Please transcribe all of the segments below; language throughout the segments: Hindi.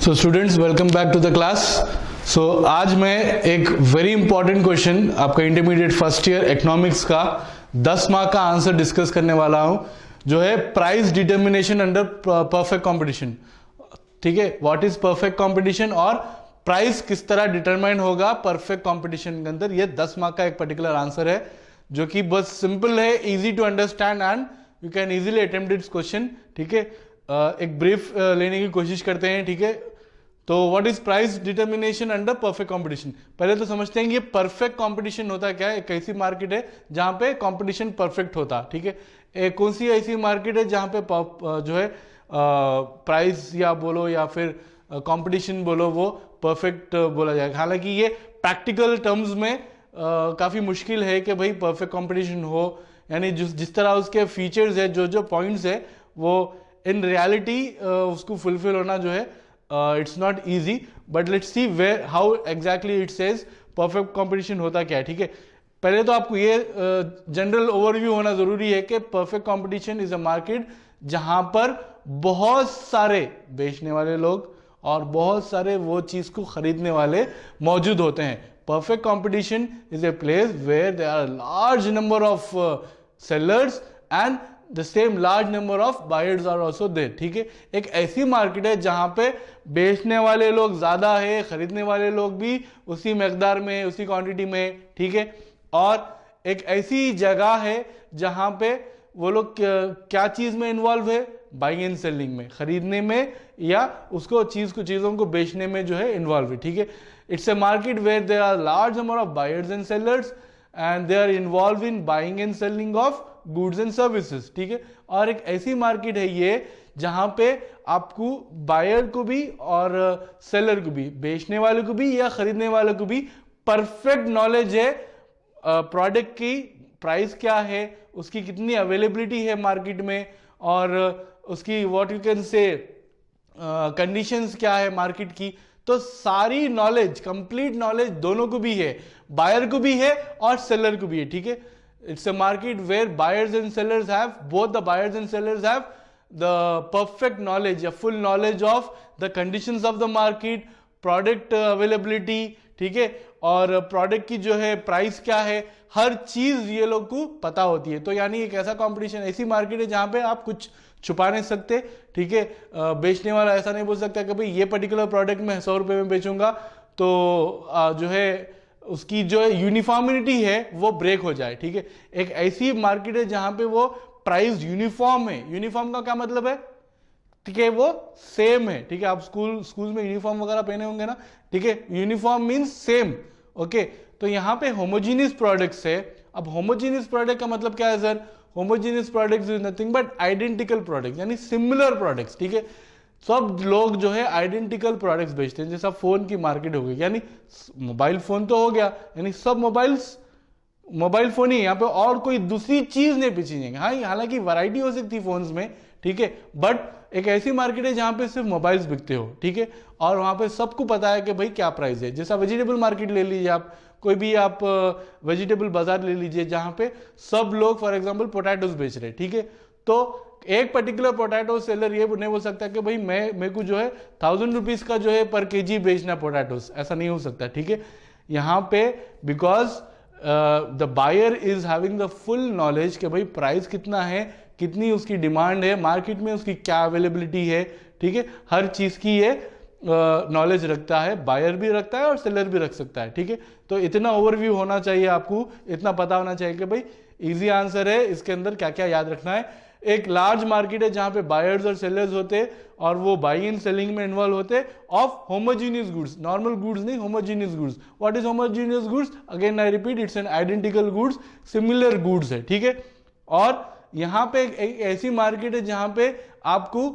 So students, welcome back to the class. So आज मैं एक वेरी इंपॉर्टेंट क्वेश्चन आपका इंटरमीडिएट फर्स्ट ईयर इकोनॉमिक्स का 10 मार्क का आंसर डिस्कस करने वाला हूं, जो है price determination under perfect competition. ठीक है, व्हाट इज परफेक्ट कंपटीशन और प्राइस किस तरह डिटरमाइन होगा परफेक्ट कंपटीशन के अंदर। ये 10 मार्क का एक पर्टिकुलर आंसर है जो कि बस सिंपल है, easy to understand and you can easily attempt this question. ठीक है, एक ब्रीफ लेने की कोशिश करते हैं। ठीक है, तो what is price determination under perfect competition. पहले तो समझते हैं कि ये परफेक्ट कंपटीशन होता क्या है। एक ऐसी मार्केट है जहां पे कंपटीशन परफेक्ट होता। ठीक है, एक कौन सी ऐसी मार्केट है जहां पे जो है प्राइस या बोलो या फिर कंपटीशन बोलो वो परफेक्ट बोला जाएगा। हालांकि ये प्रैक्टिकल टर्म्स में काफी मुश्किल है कि भाई परफेक्ट कंपटीशन हो, यानी जिस तरह उसके फीचर्स है, जो पॉइंट्स है, वो इन रियलिटी उसको फुलफिल होना जो है it's not easy. But let's see where how exactly it says perfect competition होता क्या है। ठीक है, पहले तो आपको ये जनरल ओवरव्यू होना जरूरी है कि perfect competition is a market जहां पर बहुत सारे बेचने वाले लोग और बहुत सारे वो चीज को खरीदने वाले मौजूद होते हैं। Perfect competition is a place where there are large number of sellers and the same large number of buyers are also there. ठीक है, एक ऐसी मार्केट है जहां पे बेचने वाले लोग ज्यादा है, खरीदने वाले लोग भी उसी मकदार में, उसी क्वांटिटी में। ठीक है, और एक ऐसी जगह है जहां पे वो लोग क्या चीज में इन्वॉल्व है, बाइंग एंड सेलिंग में, खरीदने में या उसको चीजों को बेचने में जो है इन्वॉल्व है। ठीक है, it's a market where there are large number of buyers and sellers and they are involve in buying and selling of goods and services. ठीक है, और एक ऐसी मार्केट है ये जहां पे आपको बायर को भी और सेलर को भी, बेचने वाले को भी या खरीदने वाले को भी परफेक्ट नॉलेज है प्रोडक्ट की प्राइस क्या है, उसकी कितनी अवेलेबिलिटी है मार्केट में, और उसकी what you can say conditions क्या है मार्केट की। तो सारी नॉलेज, कंप्लीट नॉलेज दोनों को भी है, बायर को भी है और सेलर को भी है। ठीक है, it's a market where buyers and sellers have, both the buyers and sellers have the perfect knowledge, a full knowledge of the conditions of the market, product availability। ठीक है, और प्रोडक्ट की जो है प्राइस क्या है, हर चीज ये लोग को पता होती है। तो यानी एक ऐसा कंपटीशन, ऐसी मार्केट है जहां पे आप कुछ छुपा नहीं सकते। ठीक है, बेचने वाला ऐसा नहीं बोल सकता कि भाई ये पर्टिकुलर प्रोडक्ट मैं 100 रुपए में बेचूंगा तो जो है उसकी जो यूनिफॉर्मिटी है वो ब्रेक हो जाए। ठीक है, एक ऐसी मार्केट है जहां पे वो प्राइस यूनिफॉर्म है। यूनिफॉर्म का क्या मतलब है? ठीक है, वो सेम है। ठीक है, आप स्कूल में यूनिफॉर्म वगैरह पहने होंगे ना। ठीक है, यूनिफॉर्म मींस सेम। ओके, तो यहां पे होमोजीनियस प्रोडक्ट्स है। अब होमोजीनियस प्रोडक्ट का मतलब क्या है sir? Homogeneous products is nothing but identical products, यानी सिमिलर प्रोडक्ट्स। ठीक है, सब लोग जो है आइडेंटिकल प्रोडक्ट्स बेचते हैं। जैसा फोन की मार्केट हो गई, यानी मोबाइल फोन तो हो गया, यानी सब मोबाइल फोन ही, यहाँ पे और कोई दूसरी चीज नहीं बेची जाएंगे। हाँ, हालांकि वैरायटी हो सकती है फोन्स में। ठीक है, बट एक ऐसी मार्केट है जहां पे सिर्फ मोबाइल्स बिकते हो। ठीक है, और वहां पे सबको पता है कि भाई क्या प्राइस है। जैसा वेजिटेबल मार्केट ले लीजिए आप, कोई भी आप वेजिटेबल बाजार ले लीजिए जहां पे सब लोग फॉर एग्जाम्पल पोटैटोज बेच रहे हैं। ठीक है, तो एक पर्टिकुलर पोटैटो सेलर ये नहीं बोल सकता कि भाई मेरे को जो है 1000 रुपीज का जो है पर केजी बेचना पोटैटोस, ऐसा नहीं हो सकता। ठीक है, यहां पे because the buyer is having the full knowledge कि भाई प्राइस कितना है, कितनी उसकी डिमांड है मार्केट में, उसकी क्या अवेलेबिलिटी है। ठीक है, हर चीज की ये नॉलेज रखता है, बायर भी रखता है और सेलर भी रख सकता है। ठीक है, तो इतना ओवरव्यू होना चाहिए आपको, इतना पता होना चाहिए कि भाई इजी आंसर है, इसके अंदर क्या क्या याद रखना है। एक लार्ज मार्केट है जहां पे बायर्स और सेलर्स होते और वो बाइंग एंड सेलिंग में इन्वॉल्व होते of homogeneous goods, normal goods नहीं, homogeneous goods. What is homogeneous goods? Again I repeat, it's an identical goods, similar goods है। ठीक है, और यहां पे एक ऐसी मार्केट है जहां पे आपको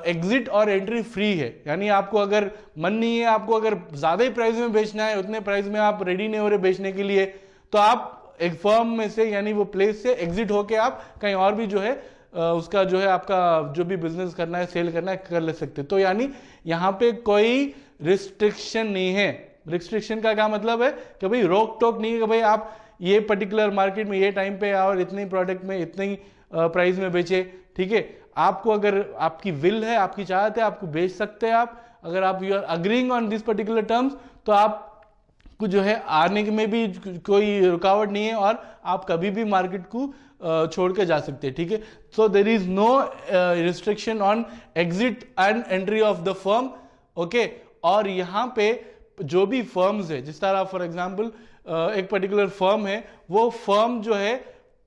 एग्जिट और एंट्री फ्री है, यानी आपको अगर मन नहीं है, आपको अगर ज्यादा ही प्राइस में बेचना है, उतने प्राइस में आप रेडी नहीं हो रहे बेचने के लिए, तो आप एक फर्म में से, यानी वो प्लेस से एग्जिट होके आप कहीं और भी जो है उसका जो है आपका जो भी बिजनेस करना है, सेल करना है, कर ले सकते। तो यानी यहाँ पे कोई रिस्ट्रिक्शन नहीं है। रिस्ट्रिक्शन का क्या मतलब है कि भाई रोक टोक नहीं है कि भाई आप ये पर्टिकुलर मार्केट में ये टाइम पे और इतने प्रोडक्ट में इतने प्राइस में बेचे। ठीक है, आपको अगर आपकी विल है, आपकी चाहत है, आपको बेच सकते हैं आप, अगर आप you are agreeing on this particular terms, तो आप को जो है आने में भी कोई रुकावट नहीं है और आप कभी भी मार्केट को छोड़ के जा सकते हैं, ठीक है। So there is no restriction on exit and entry of the firm, okay. और यहाँ पे जो भी फर्म्स है, जिस तरह फॉर एग्जांपल एक पर्टिकुलर फर्म है, वो फर्म जो है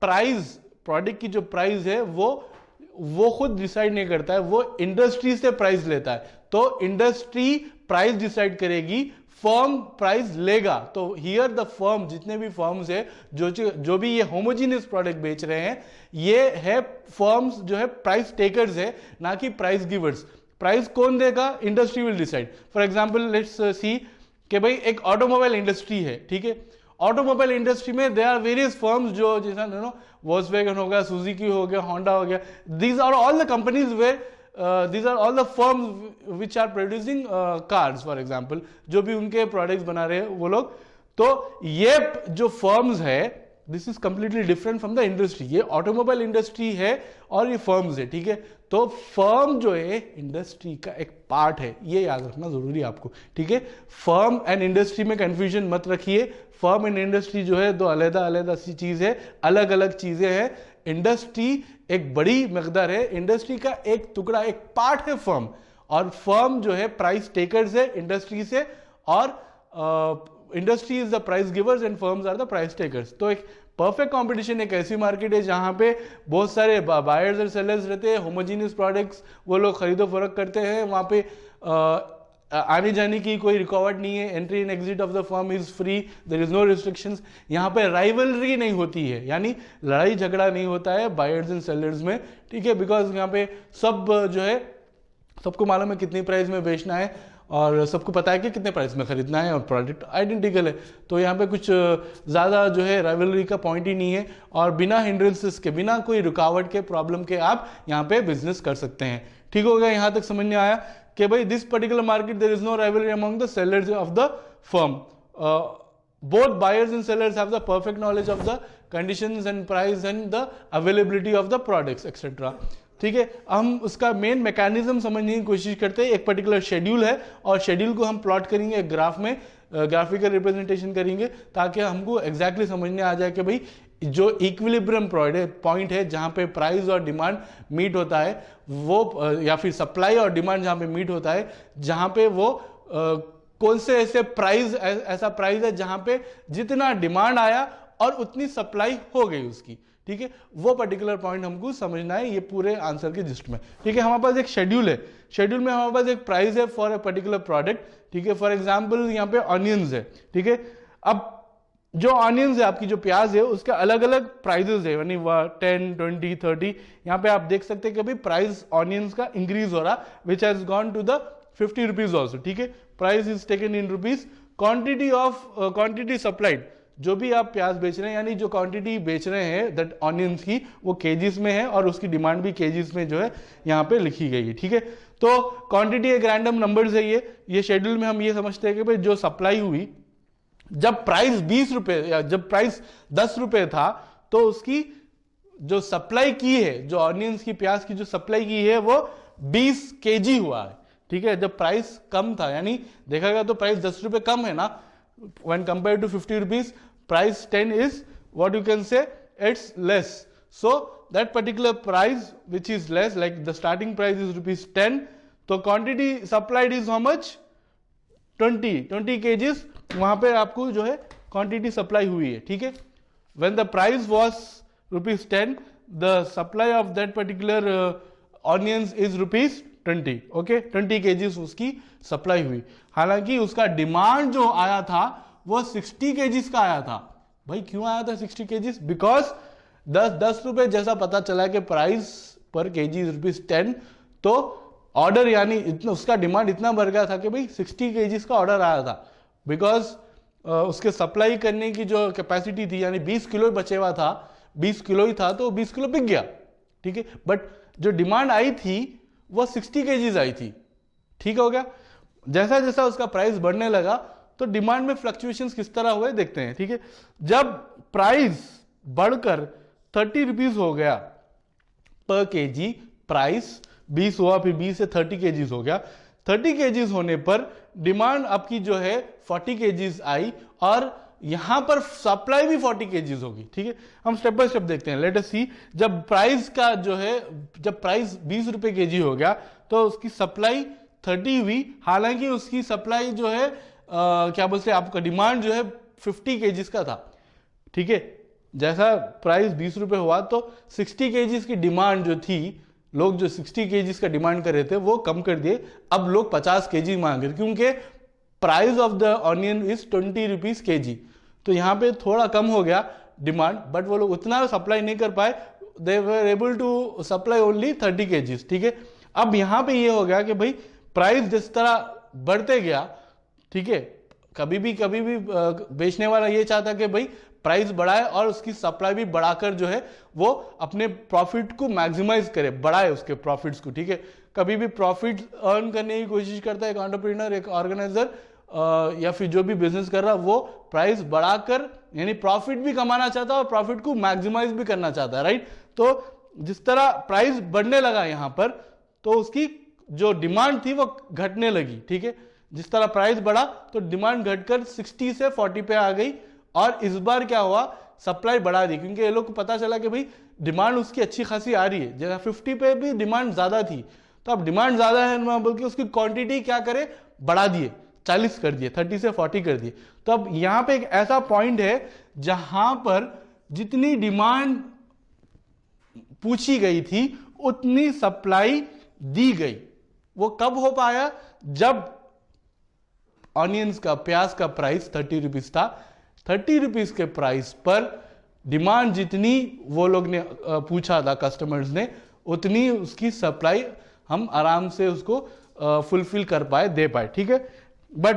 प्राइस, प्रोडक्ट की जो प्राइस है वो खुद डिसाइड नहीं करता है, वो इंडस्ट्री से प्राइस लेता है। तो इंडस्ट्री प्राइस डिसाइड करेगी, फर्म प्राइस लेगा। तो हियर द फर्म, जितने भी फर्म्स है जो भी ये होमोजीनियस प्रोडक्ट बेच रहे हैं, ये है फर्म्स जो है प्राइस टेकर्स है, ना कि प्राइस गिवर्स। प्राइस कौन देगा? Industry will decide. For example let's see कि भाई एक ऑटोमोबाइल इंडस्ट्री है, ठीक है। ऑटोमोबाइल इंडस्ट्री में देयर आर वेरियस फर्म्स, जो जैसा वॉल्क्सवैगन हो गया, सुजुकी हो गया, होंडा हो गया, these are all the companies where these are all the firms which are producing cars for example, जो भी उनके प्रोडक्ट्स बना रहे हैं वो लोग। तो ये जो फर्म्स है, this is completely different from the industry. ये ऑटोमोबाइल इंडस्ट्री है और ये फर्म्स है, ठीक है। तो फर्म जो है इंडस्ट्री का एक पार्ट है, ये याद रखना जरूरी है आपको, ठीक है। फर्म एंड इंडस्ट्री में कंफ्यूजन मत रखिए। फर्म एंड इंडस्ट्री जो है दो अलग अलग सी चीज है, अलग अलग चीजें हैं। इंडस्ट्री एक बड़ी मकदार है, इंडस्ट्री का एक टुकड़ा, एक पार्ट है फर्म, और फर्म जो है प्राइस टेकर्स है इंडस्ट्री से, और industry is the price givers and firms are the price takers. तो एक परफेक्ट कंपटीशन एक ऐसी मार्केट है जहां पे बहुत सारे बायर्स और सेलर्स रहते हैं, होमोजीनियस प्रोडक्ट्स वो लोग खरीदो फरोख्त करते हैं, वहां पे आने जाने की कोई रुकावट नहीं है, entry and exit of the firm is free, there is no restrictions. यहाँ पे राइवलरी नहीं होती है, यानी लड़ाई झगड़ा नहीं होता है बायर्स एंड सेलर्स में, ठीक है। बिकॉज यहाँ पे सब जो है, सबको मालूम है कितनी प्राइस में बेचना है और सबको पता है कि कितने प्राइस में खरीदना है, और प्रोडक्ट आइडेंटिकल है। तो यहाँ पे कुछ ज़्यादा जो है राइवलरी का पॉइंट ही नहीं है, और बिना हिंड्रेंसेस के, बिना कोई रुकावट के, प्रॉब्लम के आप यहाँ पे बिजनेस कर सकते हैं। ठीक हो गया, यहाँ तक समझ में आया कि भाई this particular market there is no rivalry among the sellers of the firm. both buyers and sellers have the perfect knowledge of the conditions and price and the availability of the products etc. ठीक है, हम उसका मेन मैकेनिज्म समझने की कोशिश करते हैं। एक पर्टिकुलर शेड्यूल है और शेड्यूल को हम प्लॉट करेंगे एक ग्राफ में, ग्राफिकल रिप्रेजेंटेशन करेंगे, ताकि हमको एग्जैक्टली समझने आ जाए कि भाई जो इक्विलिब्रियम पॉइंट है जहां पे प्राइस और डिमांड मीट होता है वो, या फिर सप्लाई और डिमांड जहां पे मीट होता है, जहां पे वो कौन से ऐसे प्राइस, ऐसा प्राइस है जहां पे जितना डिमांड आया और उतनी सप्लाई हो गई उसकी, ठीक है। वो पर्टिकुलर पॉइंट हमको समझना है ये पूरे आंसर के जिस्ट में, ठीक है। हमारे पास एक शेड्यूल है, शेड्यूल में हमारे पास एक प्राइस है फॉर ए पर्टिकुलर प्रोडक्ट, ठीक है। फॉर एग्जांपल यहाँ पे ऑनियंस है, ठीक है। अब जो ऑनियंस है, आपकी जो प्याज है, उसके अलग अलग प्राइजेस है, यानी 10, 20, 30। यहाँ पे आप देख सकते हैं कि भाई प्राइस ऑनियंस का इंक्रीज हो रहा, which has gone to the 50 rupees also, ठीक है। Price is taken in rupees. Quantity supplied, जो भी आप प्याज बेच रहे हैं, यानी जो क्वांटिटी बेच रहे हैं दैट ऑनियंस की, वो केजीज में है और उसकी डिमांड भी केजीज में जो है यहाँ पे लिखी गई है, ठीक है। तो क्वांटिटी एक रैंडम नंबर्स है, ये शेड्यूल में हम ये समझते हैं कि भाई जो सप्लाई हुई, जब प्राइस 20 रुपए या जब प्राइस 10 रुपए था, तो उसकी जो सप्लाई की है, जो ऑनियंस की, प्याज की जो सप्लाई की है, वो 20 केजी हुआ है, ठीक है। जब प्राइस कम था, यानी देखा गया तो प्राइस 10 रुपए कम है ना, when compared to 50 rupees, price 10 is what you can say, it's less. So that particular price which is less, like the starting price is rupees 10, तो quantity supplied is how much? 20 kgs, वहां पे आपको जो है क्वांटिटी सप्लाई हुई है, ठीक है। When the price was rupees 10, the supply of that particular onions is rupees 20, okay. 20 kgs उसकी सप्लाई हुई, हालांकि उसका डिमांड जो आया था वो 60 kgs का आया था। भाई क्यों आया था 60 kgs? बिकॉज 10 रुपए जैसा पता चला कि प्राइस पर केजी रुपीज 10, तो ऑर्डर यानी इतना उसका डिमांड इतना बढ़ गया था कि भाई 60 kgs का ऑर्डर आया था। बिकॉज उसके सप्लाई करने की जो कैपेसिटी थी, यानी 20 किलो बचे हुआ था, 20 किलो ही था, तो 20 किलो बिक गया, ठीक है। बट जो डिमांड आई थी वो 60 kgs आई थी, ठीक हो गया। जैसा जैसा उसका प्राइस बढ़ने लगा, तो डिमांड में फ्लक्चुएशंस किस तरह हुए देखते हैं, ठीक है। जब प्राइस बढ़कर 30 रुपीज हो गया पर केजी, प्राइस 20 हुआ, फिर 20 से 30 केजीज हो गया, 30 केजीज होने पर डिमांड आपकी जो है 40 केजीज आई और यहां पर सप्लाई भी 40 केजीज होगी। ठीक है, हम स्टेप बाय स्टेप देखते हैं। लेट अस सी, जब प्राइस का जो है, जब प्राइस 20 रुपए केजी हो गया तो उसकी सप्लाई 30 हुई, हालांकि उसकी सप्लाई जो है क्या बोलते हैं, आपका डिमांड जो है 50 केजीज का था। ठीक है, जैसा प्राइस 20 रुपए हुआ तो 60 केजीज की डिमांड जो थी, लोग जो 60 केजीज का डिमांड कर रहे थे वो कम कर दिए, अब लोग 50 केजी मांग रहे, क्योंकि price of the onion is 20 rupees KG. तो यहां पे थोड़ा कम हो गया डिमांड, बट वो लोग उतना सप्लाई नहीं कर पाए, they were able to supply only 30 kgs. ठीक है, अब यहां पे ये हो गया कि भाई प्राइस जिस तरह बढ़ते गया, ठीक है, कभी भी बेचने वाला ये चाहता कि भाई प्राइस बढ़ाए और उसकी सप्लाई भी बढ़ाकर जो है वो अपने प्रॉफिट को मैक्सिमाइज करे, बढ़ाए उसके प्रॉफिट्स को। ठीक है, कभी भी प्रॉफिट अर्न करने की कोशिश करता है एक एंटरप्रेन्योर, एक ऑर्गेनाइजर या फिर जो भी बिजनेस कर रहा है, वो प्राइस बढ़ाकर यानी प्रॉफिट भी कमाना चाहता है और प्रॉफिट को मैक्सिमाइज भी करना चाहता है, राइट। तो जिस तरह प्राइस बढ़ने लगा यहां पर, तो उसकी जो डिमांड थी वो घटने लगी। ठीक है, जिस तरह प्राइस बढ़ा तो डिमांड घटकर 60 से 40 पे आ गई, और इस बार क्या हुआ, सप्लाई बढ़ा दी, क्योंकि ये लोग को पता चला कि भाई डिमांड उसकी अच्छी खासी आ रही है। जगह 50 पे भी डिमांड ज्यादा थी, तो अब डिमांड ज्यादा है बोल के उसकी क्वांटिटी क्या करे, बढ़ा दिए, 40 कर दिए, 30 से 40 कर दिए। तो अब यहां पे एक ऐसा पॉइंट है जहां पर जितनी डिमांड पूछी गई थी उतनी सप्लाई दी गई। वो कब हो पाया, जब ऑनियंस का, प्याज का प्राइस 30 रुपीज था, 30 रुपीज के प्राइस पर डिमांड जितनी वो लोग ने पूछा था कस्टमर्स ने, उतनी उसकी सप्लाई हम आराम से उसको फुलफिल कर पाए, दे पाए। ठीक है, बट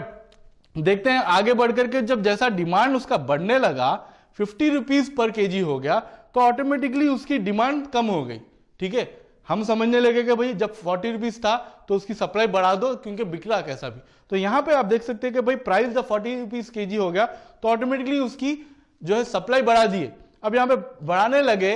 देखते हैं आगे बढ़कर के, जब जैसा डिमांड उसका बढ़ने लगा, 50 रुपीज पर केजी हो गया, तो ऑटोमेटिकली उसकी डिमांड कम हो गई। ठीक है, हम समझने लगे कि भाई जब 40 रुपीज था तो उसकी सप्लाई बढ़ा दो, क्योंकि बिक रहा कैसा भी। तो यहां पे आप देख सकते हैं कि भाई प्राइस जब 40 रुपीज केजी हो गया तो ऑटोमेटिकली उसकी जो है सप्लाई बढ़ा दिए। अब यहां पे बढ़ाने लगे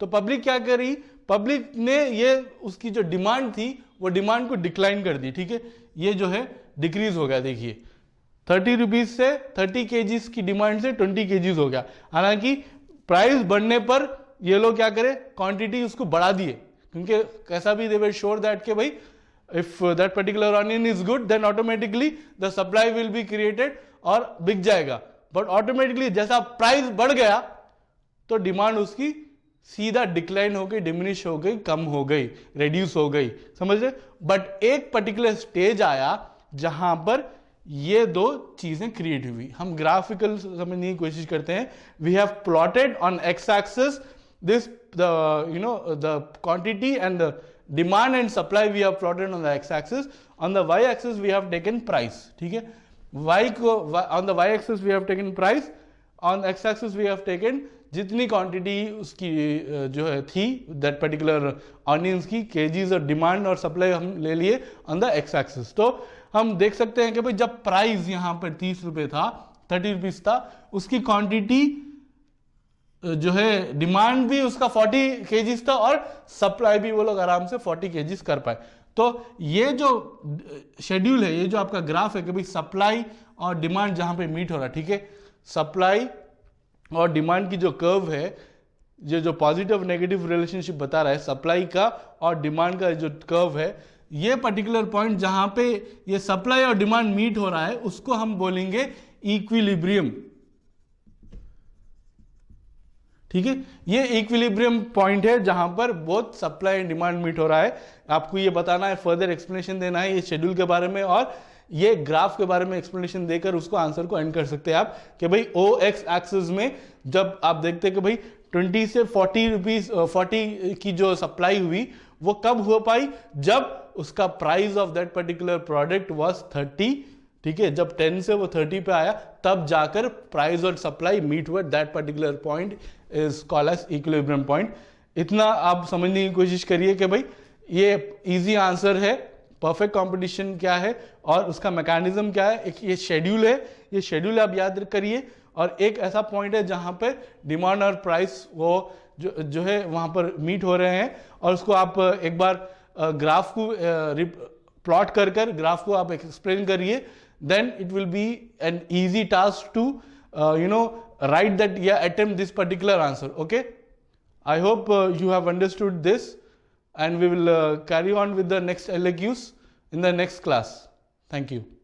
तो पब्लिक क्या करी, पब्लिक ने ये उसकी जो डिमांड थी वो डिमांड को डिक्लाइन कर दी। ठीक है, ये जो है डिक्रीज हो गया, देखिए 30 रुपीज से 30 केजीज की डिमांड से 20 केजीज हो गया। हालांकि प्राइस बढ़ने पर ये लोग क्या करे, क्वांटिटी उसको बढ़ा दिए, क्योंकि कैसा भी दे वर श्योर दैट के भाई if that particular onion is good then automatically the supply will be created और बिक जाएगा। बट ऑटोमेटिकली जैसा प्राइस बढ़ गया तो डिमांड उसकी सीधा डिक्लाइन हो गई, डिमिनिश हो गई, कम हो गई, रेड्यूस हो गई, समझ रहे। बट एक पर्टिकुलर स्टेज आया जहां पर ये दो चीजें क्रिएट हुई। हम ग्राफिकल समझने की कोशिश करते हैं। We have plotted on x axis this the quantity and the demand and supply we have plotted on the x axis. On the y axis we have taken price. ठीक है, on the y axis we have taken price, on x axis we have taken जितनी क्वांटिटी उसकी जो है थी दैट पर्टिकुलर ऑनियंस की केजीज और डिमांड और सप्लाई हम ले लिए ऑन द एक्स एक्सिस। तो हम देख सकते हैं कि भाई जब प्राइस यहां पर 30 रुपए था, 30 रुपीज था, उसकी क्वांटिटी जो है डिमांड भी उसका 40 केजीज था और सप्लाई भी वो लोग आराम से 40 केजीज कर पाए। तो ये जो शेड्यूल है, ये जो आपका ग्राफ है कि भाई सप्लाई और डिमांड जहां पे मीट हो रहा है, ठीक है, सप्लाई और डिमांड की जो कर्व है, ये जो पॉजिटिव नेगेटिव रिलेशनशिप बता रहा है सप्लाई का और डिमांड का जो कर्व है, ये पर्टिकुलर पॉइंट जहां पे ये सप्लाई और डिमांड मीट हो रहा है उसको हम बोलेंगे इक्विलिब्रियम। ठीक है, ये इक्विलिब्रियम पॉइंट है जहां पर both supply and demand meet हो रहा है। आपको ये बताना है, फर्दर एक्सप्लेनेशन देना है ये शेड्यूल के बारे में, और ये ग्राफ के बारे में एक्सप्लेनेशन देकर उसको आंसर को एंड कर सकते हैं आप कि भाई ओ एक्स एक्सिस में जब आप देखते हैं कि भाई 20 से 40 रुपीज 40 की जो सप्लाई हुई वो कब हो पाई, जब उसका price of that particular product was 30। ठीक है, जब 10 से वो 30 पे आया तब जाकर प्राइस और सप्लाई मीट हुआ। That particular point is called as equilibrium point. इतना आप समझने की कोशिश करिए कि भाई ये इजी आंसर है, परफेक्ट कंपटीशन क्या है और उसका मैकेनिज्म क्या है। एक ये शेड्यूल है, ये शेड्यूल आप याद करिए, और एक ऐसा पॉइंट है जहां पे डिमांड और प्राइस वो जो है वहाँ पर मीट हो रहे हैं, और उसको आप एक बार ग्राफ को प्लॉट कर ग्राफ को आप एक्सप्लेन करिए, then it will be an easy task to write that, yeah, attempt this particular answer. Okay, I hope you have understood this, and we will carry on with the next LAQs in the next class. Thank you.